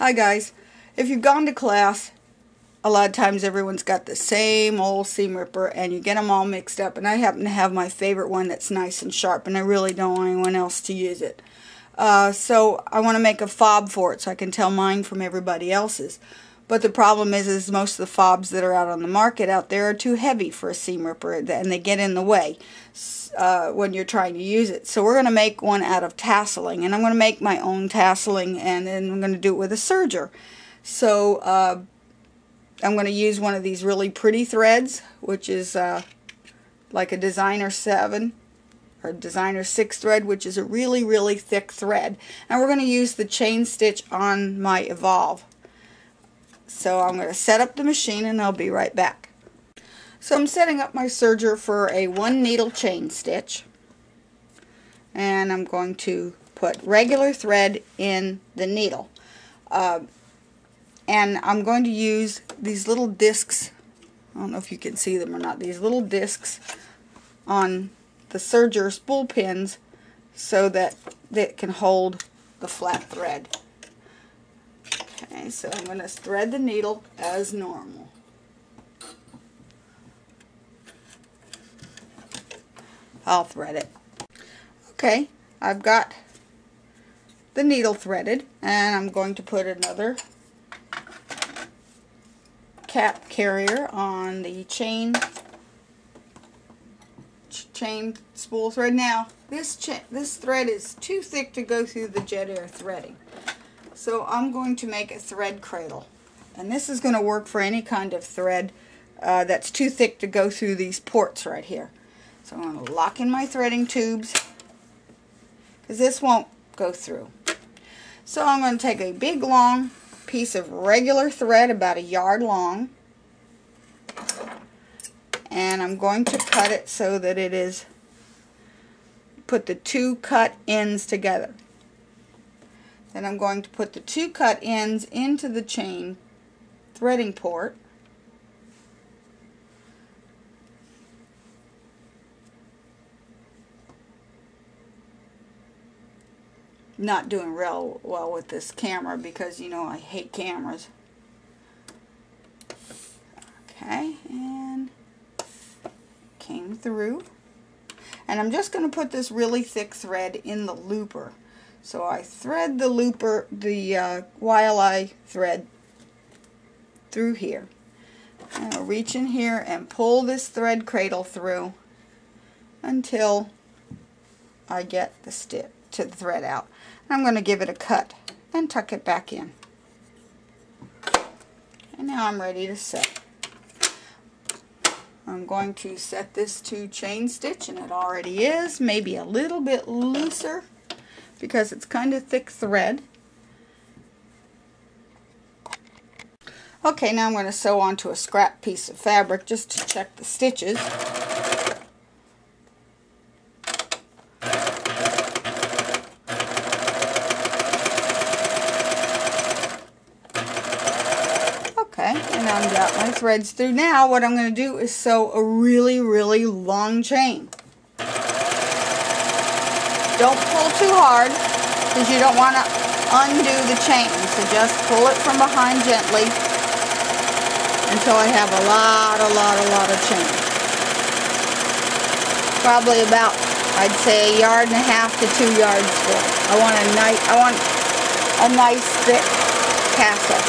Hi guys, if you've gone to class, a lot of times everyone's got the same old seam ripper and you get them all mixed up, and I happen to have my favorite one that's nice and sharp and I really don't want anyone else to use it. So I want to make a fob for it so I can tell mine from everybody else's. But the problem is most of the fobs that are out on the market out there are too heavy for a seam ripper and they get in the way when you're trying to use it. So we're going to make one out of tasseling, and I'm going to make my own tasseling, and then I'm going to do it with a serger. So I'm going to use one of these really pretty threads, which is like a designer 7 or designer 6 thread, which is a really thick thread. And we're going to use the chain stitch on my Evolve. So I'm going to set up the machine and I'll be right back. So I'm setting up my serger for a 1 needle chain stitch, and I'm going to put regular thread in the needle, and I'm going to use these little discs. I don't know if you can see them or not, these little discs on the serger spool pins so that it can hold the flat thread. Okay, so I'm going to thread the needle as normal. I'll thread it. Okay, I've got the needle threaded, and I'm going to put another cap carrier on the chain spool thread. Now this thread is too thick to go through the jet air threading, so I'm going to make a thread cradle, and this is going to work for any kind of thread that's too thick to go through these ports right here. So I'm going to lock in my threading tubes because this won't go through. So I'm going to take a big long piece of regular thread about 1 yard long, and I'm going to cut it so that it is, put the 2 cut ends together. Then I'm going to put the 2 cut ends into the chain threading port. Not doing real well with this camera because, you know, I hate cameras. Okay, and came through. And I'm just going to put this really thick thread in the looper. So I thread the looper, while I thread through here. And I'll reach in here and pull this thread cradle through until I get the thread out. I'm going to give it a cut and tuck it back in. And now I'm ready to set. I'm going to set this to chain stitch, and it already is, maybe a little bit looser because it's kind of thick thread. Okay, now I'm going to sew onto a scrap piece of fabric just to check the stitches. And I've got my threads through. Now what I'm going to do is sew a really long chain. Don't pull too hard because you don't want to undo the chain. So just pull it from behind gently until I have a lot of chain. Probably about, I'd say, 1.5 yards to 2 yards full. I want a nice thick tassel.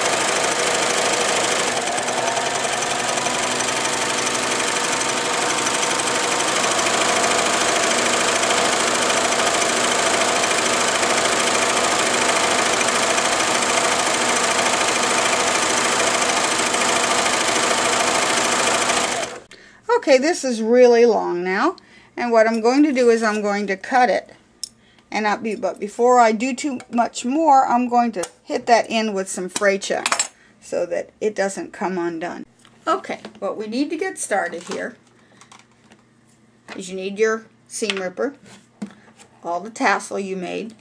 Okay, this is really long now, and what I'm going to do is I'm going to cut it, but before I do too much more, I'm going to hit that end with some fray check so that it doesn't come undone. Okay, what we need to get started here is you need your seam ripper, all the tassel you made,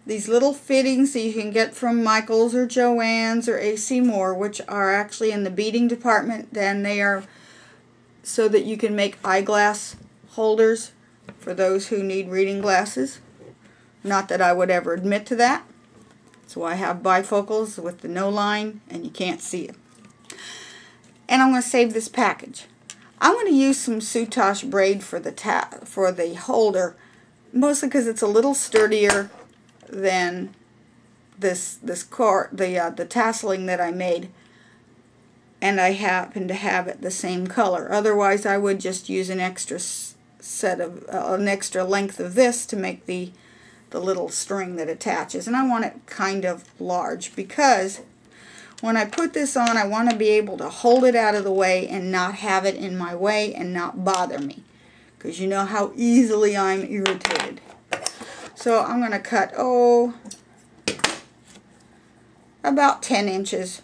these little fittings that you can get from Michael's or Joann's or AC Moore, which are actually in the beading department, and they are so that you can make eyeglass holders for those who need reading glasses. Not that I would ever admit to that. So I have bifocals with the no line, and you can't see it. And I'm going to save this package. I'm going to use some soutache braid for the holder, mostly because it's a little sturdier than the tasseling that I made, and I happen to have it the same color. Otherwise, I would just use an extra an extra length of this to make the little string that attaches. And I want it kind of large because when I put this on, I want to be able to hold it out of the way and not have it in my way and not bother me, because you know how easily I'm irritated. So I'm going to cut, about 10 inches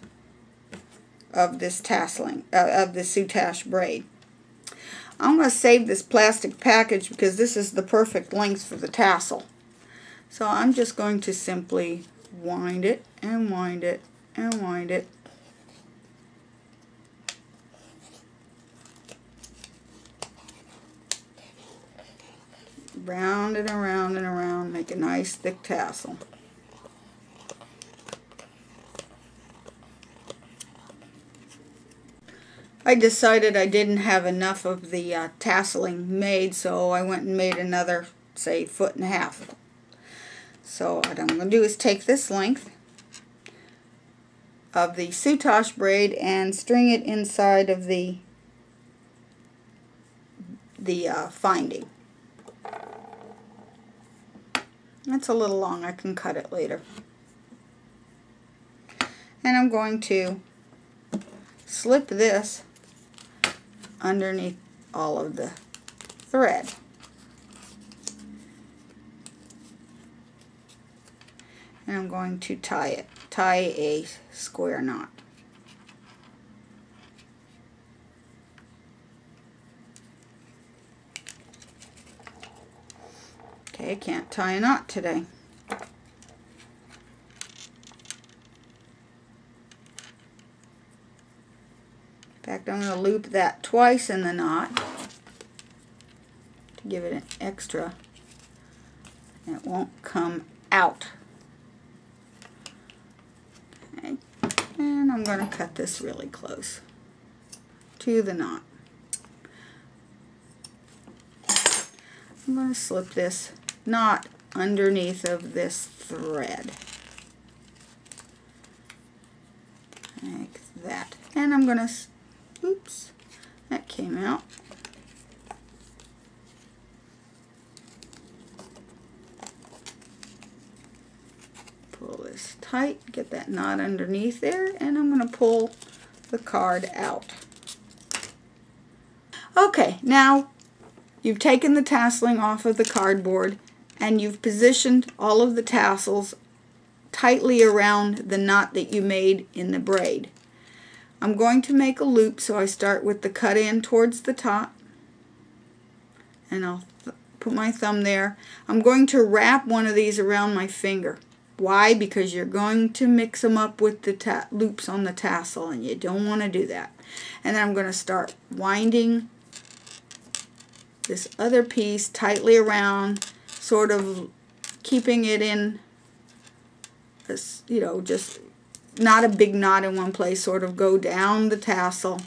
of this tasseling, of the soutache braid. I'm going to save this plastic package because this is the perfect length for the tassel. So I'm just going to simply wind it and wind it and wind it. Round and around and around, make a nice thick tassel. I decided I didn't have enough of the tasseling made, so I went and made another, say, 1.5 feet. So what I'm going to do is take this length of the soutache braid and string it inside of the finding. That's a little long. I can cut it later. And I'm going to slip this underneath all of the thread. And I'm going to tie a square knot. Okay, I can't tie a knot today. In fact, I'm going to loop that twice in the knot to give it an extra, and it won't come out. Okay. And I'm going to cut this really close to the knot. I'm going to slip this knot underneath of this thread. Like that. And I'm going to, oops, that came out. Pull this tight, get that knot underneath there, and I'm going to pull the card out. Okay, now you've taken the tasseling off of the cardboard and you've positioned all of the tassels tightly around the knot that you made in the braid. I'm going to make a loop, so I start with the cut in towards the top, and I'll put my thumb there. I'm going to wrap one of these around my finger. Why? Because you're going to mix them up with the loops on the tassel, and you don't want to do that. And then I'm going to start winding this other piece tightly around, sort of keeping it in, you know, just not a big knot in one place, sort of go down the tassel.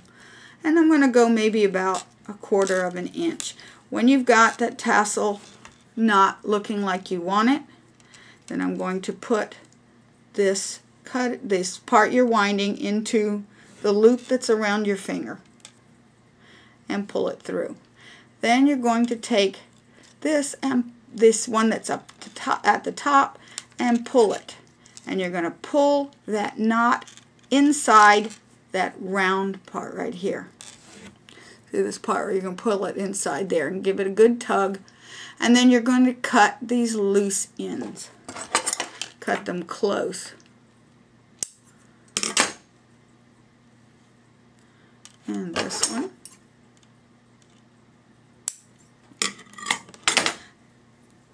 And I'm going to go maybe about 1/4 of an inch. When you've got that tassel knot looking like you want it, then I'm going to put this part you're winding into the loop that's around your finger and pull it through. Then you're going to take this and this one that's up at the top and pull it. And you're going to pull that knot inside that round part right here. See this part where you're going to pull it inside there and give it a good tug. And then you're going to cut these loose ends. Cut them close. And this one.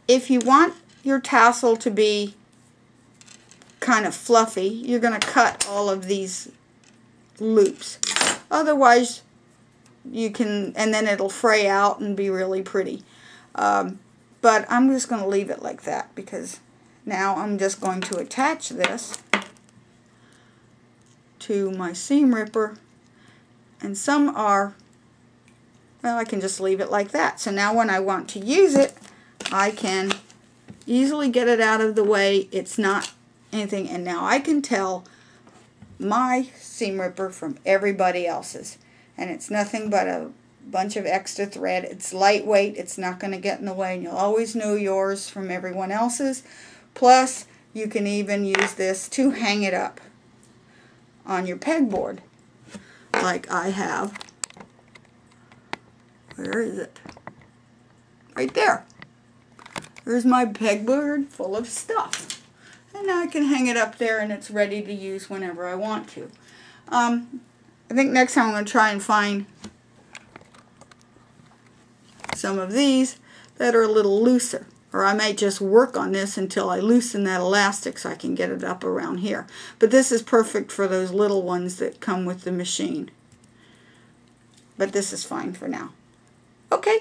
If you want your tassel to be kind of fluffy, you're going to cut all of these loops. Otherwise, you can, and then it'll fray out and be really pretty. But I'm just going to leave it like that because Now I'm just going to attach this to my seam ripper, and some are, well, I can just leave it like that. So now when I want to use it, I can easily get it out of the way. It's not anything, and now I can tell my seam ripper from everybody else's, and it's nothing but a bunch of extra thread. It's lightweight, it's not going to get in the way, and you'll always know yours from everyone else's. Plus, you can even use this to hang it up on your pegboard, like I have. Where is it? Right there. There's my pegboard full of stuff. And now I can hang it up there, and it's ready to use whenever I want to. I think next time I'm going to try and find some of these that are a little looser. Or I might just work on this until I loosen that elastic so I can get it up around here. But this is perfect for those little ones that come with the machine. But this is fine for now. Okay.